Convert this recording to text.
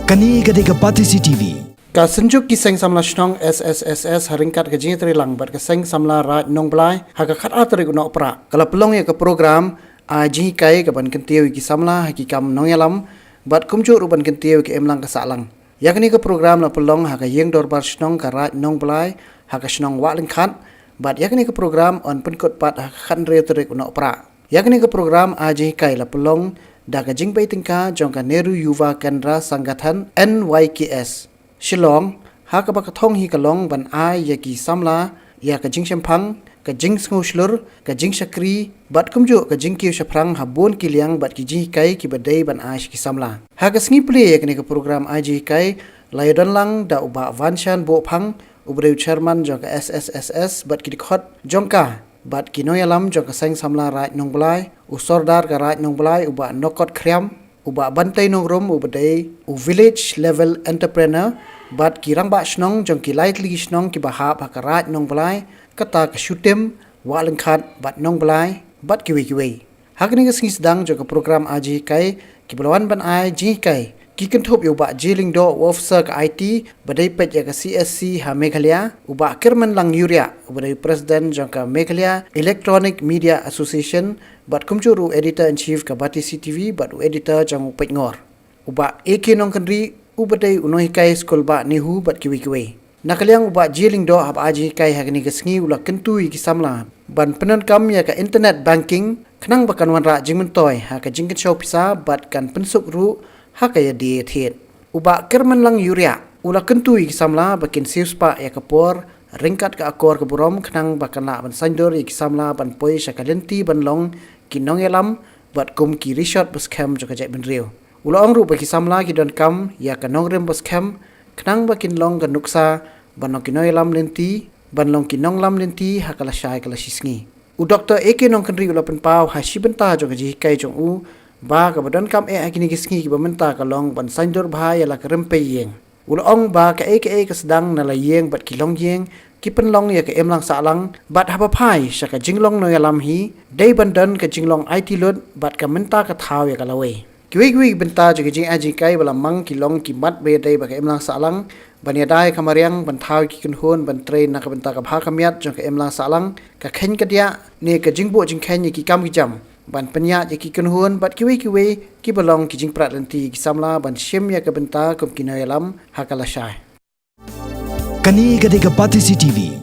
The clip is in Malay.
Kani gade ke Pati CTV. Ka senjuk ki seng samla shnong SSSS haringkat ke jing trilang bat ke seng samla raj nong blai ha ka khat atri no pra kala pelong ya ke program a ji kai ke ban kentiu ki samla ki kam nong yalam bat kumju ru ban kentiu ki emlang ka salang yakni ke program la pelong ha ka yeng dor bar shnong ka raj nong blai ha ka shnong wa ling khat bat yakni ke program on penkot pat ha khan re tri no pra yakni ke program a ji kai la pelong da ka jing bai tingka jong ka Nehru Yuva Kendra Sangathan NYKS Shillong ha ka bak thong hi ka long ban ai ya ki samla ya ka jing champang ka jing snguslur ka jing shakri bat kumju ka jing ki shaprang ha bon ki liang bat ki ji kai ki badai ban ai ki samla ha ka sngi ple ya ka program ai ji kai layodan lang da uba vanshan bo phang ubreu chairman jong ka SSSS bat ki khot jong ka bat ki noyalam jong ka seng samla raj nong blai usordar ka raj nong blai uba nokot khriam uba bantai nong rom ubadai u village level entrepreneur bat ki rang ba snong jong ki lightly snong ki bahap hakarat nong blai kata ka shutem walang khat bat nong blai bat ki wi hakni ka singi sedang jong ka program aji kai ki belawan ban ai ji kai ki kenthop yu ba jiling do officer ka IT badai pet ya ka CSC ha Meghalaya uba kerman lang yuria ubadai president jong ka Meghalaya Electronic Media Association bat kumjuru editor in chief ka Bati CTV bat editor jong pet ngor uba AK nong kendri ubadai unoi kai skol ba nihu bat kiwi nakaliang uba jiling do hab aji kai hakni ka sngi ula kentui ki samla ban penan kam ya ka internet banking khnang bakan wan ra jingmen toy ha ka jingken show pisa bat kan pensuk ru ha ka ya di thet uba kerman lang yuria ula kentui ki samla bakin siuspa ya ka por ringkat ka akor ka burom khnang bakan la ban sandor ki samla ban poi shakalenti ban long ki nongelam bat kum ki resort bus camp jo ka jai ben riu ula ong ru ba ki samla ki don kam ya ka nongrem bus camp khnang bakin long ka nuksa ban long ki noyelam lenti ban long ki nonglam lenti ha kala shai kala shisngi u Dr. AK nong kan ri ula pen pau ha shibenta jo ka ji kai jong u ba ka badan kam akini ki sngi ki bamenta ka long ban sandor bha ya la ka rempe yeng ula ong ba ka aka ka sedang na la yeng bat ki long yeng ki pen long ya ka emlang salang bat haba phai shaka jinglong no yalam hi dei bandan ka jinglong IT lot bat ka menta ka thaw ya ka lawe kiwi benta jo ki jing aji kai bala mang ki long ki mat be dei ba ka emlang salang ban ya dai kamariang ban thaw ki kun hon ban train na ka benta ka bha kamiat jo ka emlang salang ka khen ka dia ne ka jingbo jing khen ki kam ki jam ban penya je ki kun hon bat kiwi ki balong ki jing prat lenti ki samla ban shem ya ka benta kum ki no yalam hakala shai Kani gade ke Pati CTV.